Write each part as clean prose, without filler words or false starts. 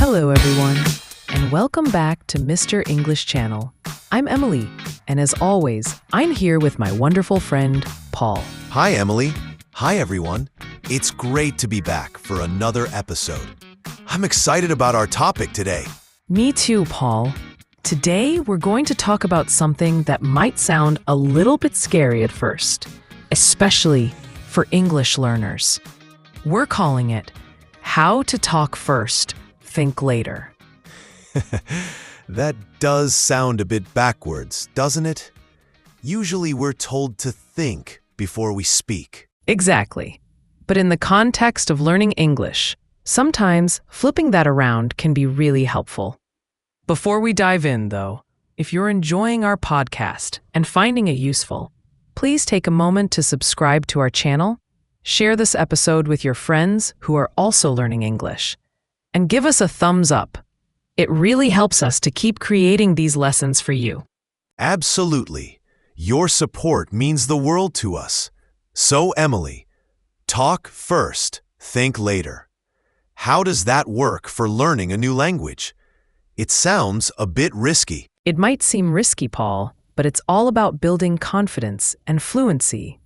Hello, everyone, and welcome back to Mr. English Channel. I'm Emily, and as always, I'm here with my wonderful friend, Paul. Hi, Emily. Hi, everyone. It's great to be back for another episode. I'm excited about our topic today. Me too, Paul. Today, we're going to talk about something that might sound a little bit scary at first, especially for English learners. We're calling it How to Talk First, Think Later. That does sound a bit backwards, doesn't it? Usually we're told to think before we speak. Exactly. But in the context of learning English, sometimes flipping that around can be really helpful. Before we dive in, though, if you're enjoying our podcast and finding it useful, please take a moment to subscribe to our channel, share this episode with your friends who are also learning English, and give us a thumbs up. It really helps us to keep creating these lessons for you. Absolutely. Your support means the world to us. So, Emily, talk first, think later. How does that work for learning a new language? It sounds a bit risky. It might seem risky, Paul, but it's all about building confidence and fluency.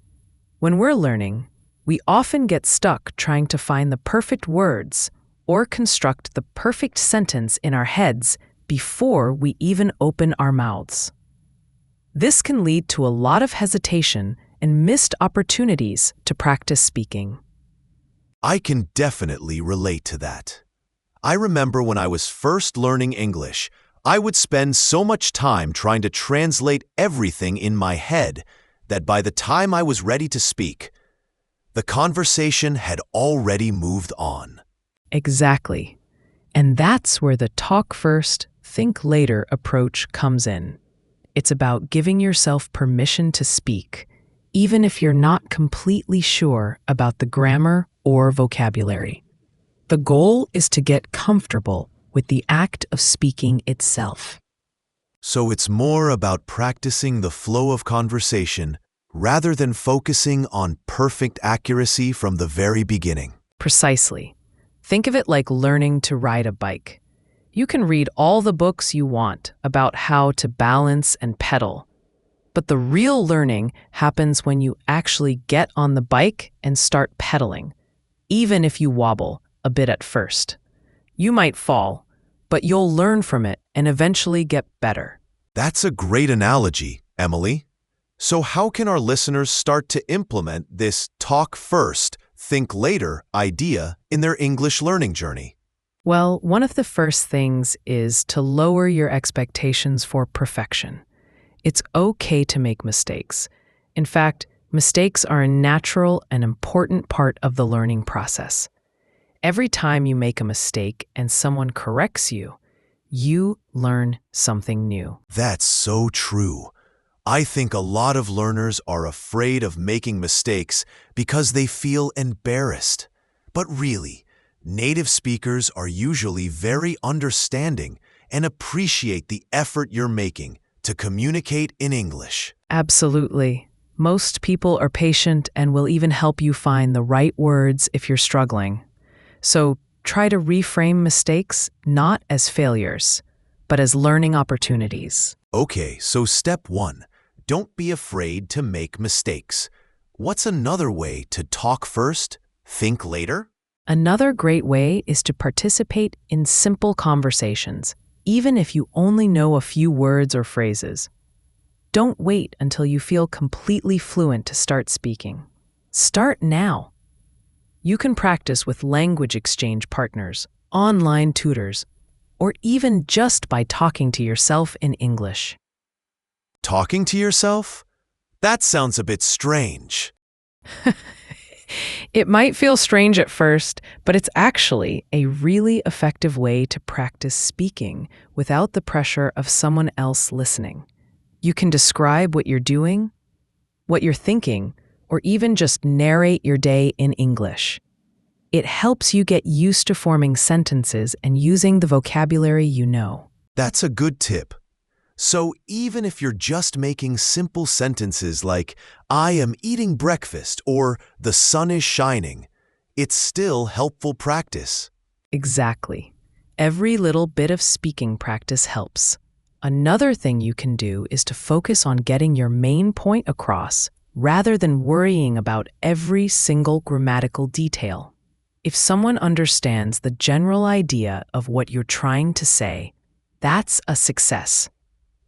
When we're learning, we often get stuck trying to find the perfect words or construct the perfect sentence in our heads before we even open our mouths. This can lead to a lot of hesitation and missed opportunities to practice speaking. I can definitely relate to that. I remember when I was first learning English, I would spend so much time trying to translate everything in my head that by the time I was ready to speak, the conversation had already moved on. Exactly. And that's where the talk first, think later approach comes in. It's about giving yourself permission to speak, even if you're not completely sure about the grammar or vocabulary. The goal is to get comfortable with the act of speaking itself. So it's more about practicing the flow of conversation rather than focusing on perfect accuracy from the very beginning. Precisely. Think of it like learning to ride a bike. You can read all the books you want about how to balance and pedal, but the real learning happens when you actually get on the bike and start pedaling, even if you wobble a bit at first. You might fall, but you'll learn from it and eventually get better. That's a great analogy, Emily. So how can our listeners start to implement this talk first, think later idea in their English learning journey? Well, one of the first things is to lower your expectations for perfection. It's okay to make mistakes. In fact, mistakes are a natural and important part of the learning process. Every time you make a mistake and someone corrects you, you learn something new. That's so true. I think a lot of learners are afraid of making mistakes because they feel embarrassed. But really, native speakers are usually very understanding and appreciate the effort you're making to communicate in English. Absolutely. Most people are patient and will even help you find the right words if you're struggling. So try to reframe mistakes not as failures, but as learning opportunities. Okay, so step 1. Don't be afraid to make mistakes. What's another way to talk first, think later? Another great way is to participate in simple conversations, even if you only know a few words or phrases. Don't wait until you feel completely fluent to start speaking. Start now. You can practice with language exchange partners, online tutors, or even just by talking to yourself in English. Talking to yourself? That sounds a bit strange. It might feel strange at first, but it's actually a really effective way to practice speaking without the pressure of someone else listening. You can describe what you're doing, what you're thinking, or even just narrate your day in English. It helps you get used to forming sentences and using the vocabulary you know. That's a good tip. So even if you're just making simple sentences like, I am eating breakfast or the sun is shining, it's still helpful practice. Exactly. Every little bit of speaking practice helps. Another thing you can do is to focus on getting your main point across rather than worrying about every single grammatical detail. If someone understands the general idea of what you're trying to say, that's a success.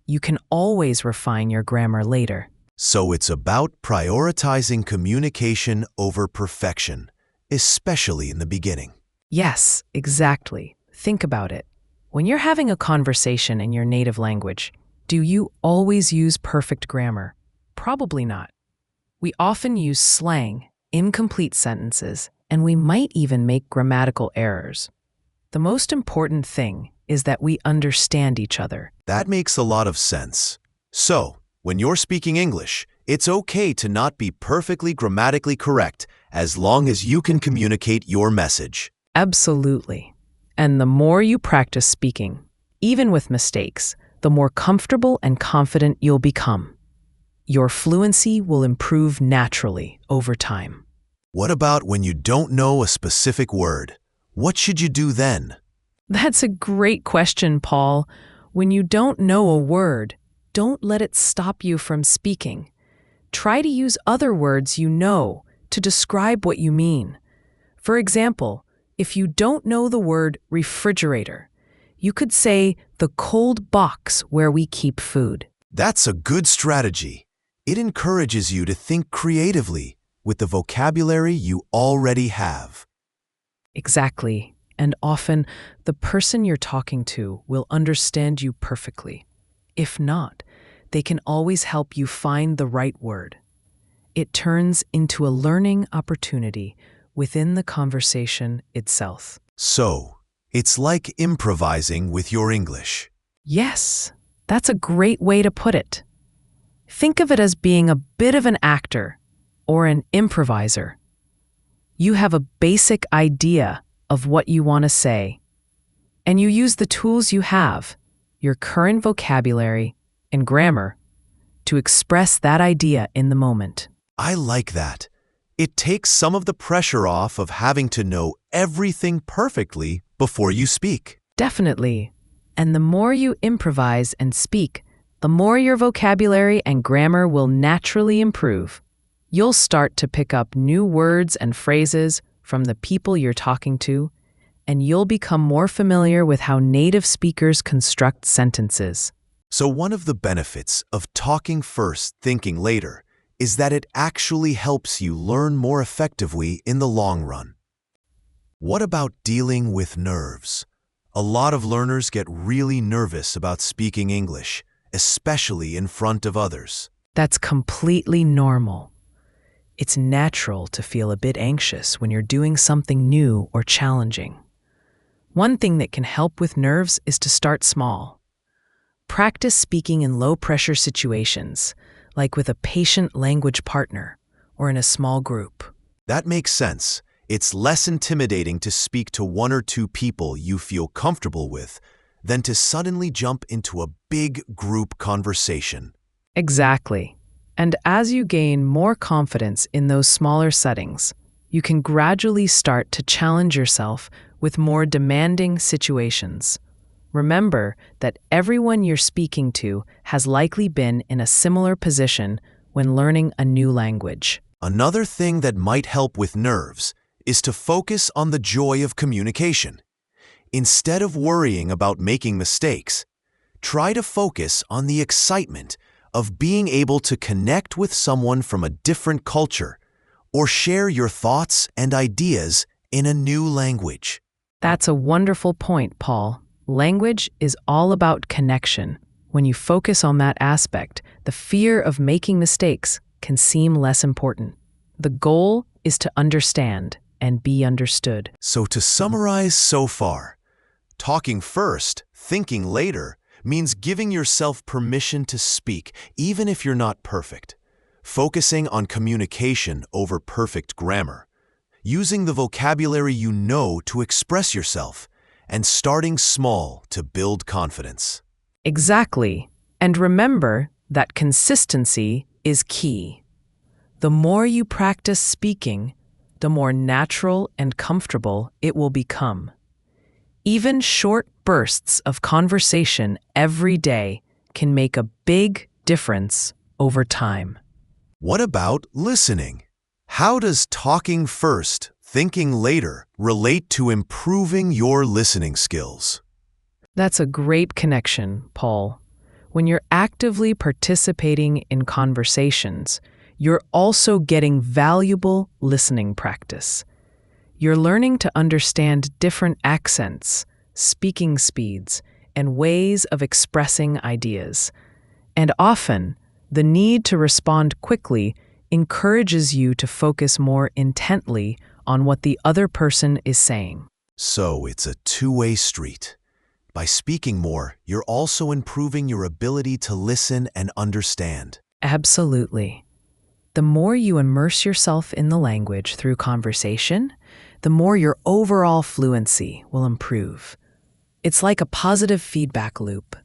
You can always refine your grammar later. So it's about prioritizing communication over perfection, especially in the beginning. Yes, exactly. Think about it. When you're having a conversation in your native language, do you always use perfect grammar? Probably not. We often use slang, incomplete sentences, and we might even make grammatical errors. The most important thing is that we understand each other. That makes a lot of sense. So, when you're speaking English, it's okay to not be perfectly grammatically correct as long as you can communicate your message. Absolutely. And the more you practice speaking, even with mistakes, the more comfortable and confident you'll become. Your fluency will improve naturally over time. What about when you don't know a specific word? What should you do then? That's a great question, Paul. When you don't know a word, don't let it stop you from speaking. Try to use other words you know to describe what you mean. For example, if you don't know the word refrigerator, you could say the cold box where we keep food. That's a good strategy. It encourages you to think creatively with the vocabulary you already have. Exactly. And often, the person you're talking to will understand you perfectly. If not, they can always help you find the right word. It turns into a learning opportunity within the conversation itself. So, it's like improvising with your English. Yes, that's a great way to put it. Think of it as being a bit of an actor or an improviser. You have a basic idea of what you want to say, and you use the tools you have, your current vocabulary and grammar, to express that idea in the moment. I like that. It takes some of the pressure off of having to know everything perfectly before you speak. Definitely. And the more you improvise and speak, the more your vocabulary and grammar will naturally improve. You'll start to pick up new words and phrases from the people you're talking to, and you'll become more familiar with how native speakers construct sentences. So one of the benefits of talking first, thinking later, is that it actually helps you learn more effectively in the long run. What about dealing with nerves? A lot of learners get really nervous about speaking English, especially in front of others. That's completely normal. It's natural to feel a bit anxious when you're doing something new or challenging. One thing that can help with nerves is to start small. Practice speaking in low-pressure situations, like with a patient language partner or in a small group. That makes sense. It's less intimidating to speak to one or two people you feel comfortable with than to suddenly jump into a big group conversation. Exactly. And as you gain more confidence in those smaller settings, you can gradually start to challenge yourself with more demanding situations. Remember that everyone you're speaking to has likely been in a similar position when learning a new language. Another thing that might help with nerves is to focus on the joy of communication. Instead of worrying about making mistakes, try to focus on the excitement of being able to connect with someone from a different culture or share your thoughts and ideas in a new language. That's a wonderful point, Paul. Language is all about connection. When you focus on that aspect, the fear of making mistakes can seem less important. The goal is to understand and be understood. So to summarize so far, talking first, thinking later means giving yourself permission to speak, even if you're not perfect. Focusing on communication over perfect grammar. Using the vocabulary you know to express yourself, and starting small to build confidence. Exactly. And remember that consistency is key. The more you practice speaking, the more natural and comfortable it will become. Even short bursts of conversation every day can make a big difference over time. What about listening? How does talking first, thinking later relate to improving your listening skills? That's a great connection, Paul. When you're actively participating in conversations, you're also getting valuable listening practice. You're learning to understand different accents, speaking speeds, and ways of expressing ideas. And often, the need to respond quickly encourages you to focus more intently on what the other person is saying. So it's a two-way street. By speaking more, you're also improving your ability to listen and understand. Absolutely. The more you immerse yourself in the language through conversation, the more your overall fluency will improve. It's like a positive feedback loop.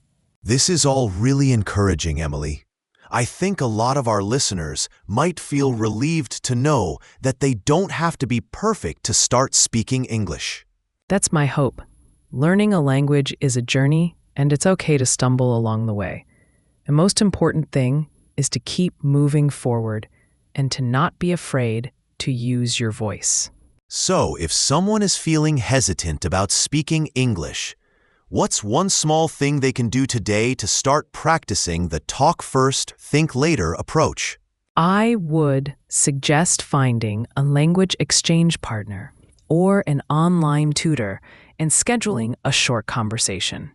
This is all really encouraging, Emily. I think a lot of our listeners might feel relieved to know that they don't have to be perfect to start speaking English. That's my hope. Learning a language is a journey, and it's okay to stumble along the way. The most important thing is to keep moving forward and to not be afraid to use your voice. So, if someone is feeling hesitant about speaking English, what's one small thing they can do today to start practicing the talk first, think later approach? I would suggest finding a language exchange partner or an online tutor and scheduling a short conversation.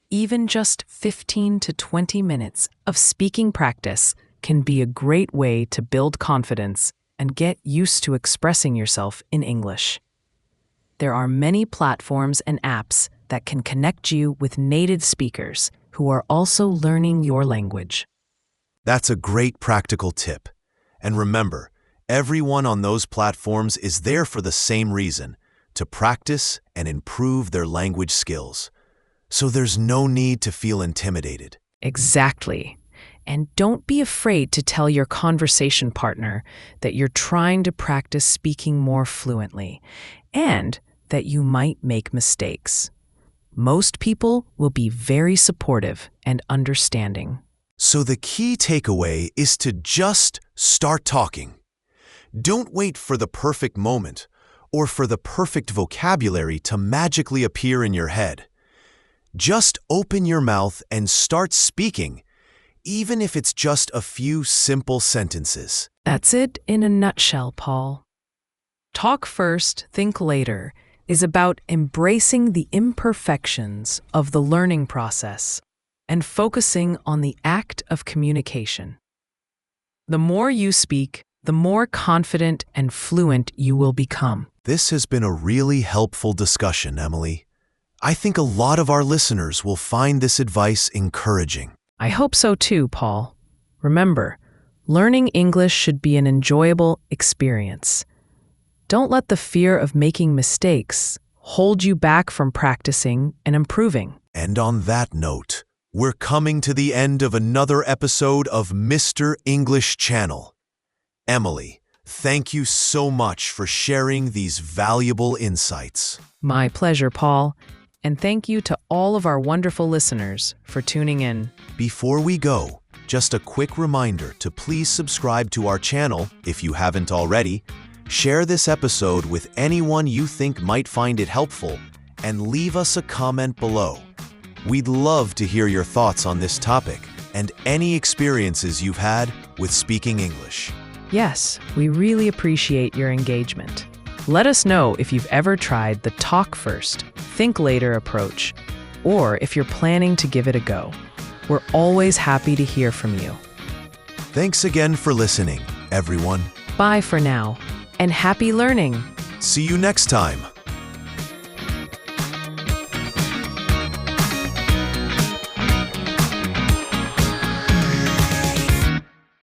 Even just 15 to 20 minutes of speaking practice can be a great way to build confidence and get used to expressing yourself in English. There are many platforms and apps that can connect you with native speakers who are also learning your language. That's a great practical tip. And remember, everyone on those platforms is there for the same reason, to practice and improve their language skills. So there's no need to feel intimidated. Exactly. And don't be afraid to tell your conversation partner that you're trying to practice speaking more fluently and that you might make mistakes. Most people will be very supportive and understanding. So the key takeaway is to just start talking. Don't wait for the perfect moment or for the perfect vocabulary to magically appear in your head. Just open your mouth and start speaking, even if it's just a few simple sentences. That's it in a nutshell, Paul. Talk first, think later is about embracing the imperfections of the learning process and focusing on the act of communication. The more you speak, the more confident and fluent you will become. This has been a really helpful discussion, Emily. I think a lot of our listeners will find this advice encouraging. I hope so too, Paul. Remember, learning English should be an enjoyable experience. Don't let the fear of making mistakes hold you back from practicing and improving. And on that note, we're coming to the end of another episode of Mr. English Channel. Emily, thank you so much for sharing these valuable insights. My pleasure, Paul. And thank you to all of our wonderful listeners for tuning in. Before we go, just a quick reminder to please subscribe to our channel if you haven't already, share this episode with anyone you think might find it helpful, and leave us a comment below. We'd love to hear your thoughts on this topic and any experiences you've had with speaking English. Yes, we really appreciate your engagement. Let us know if you've ever tried the talk first, think later approach, or if you're planning to give it a go. We're always happy to hear from you. Thanks again for listening, everyone. Bye for now, and happy learning! See you next time.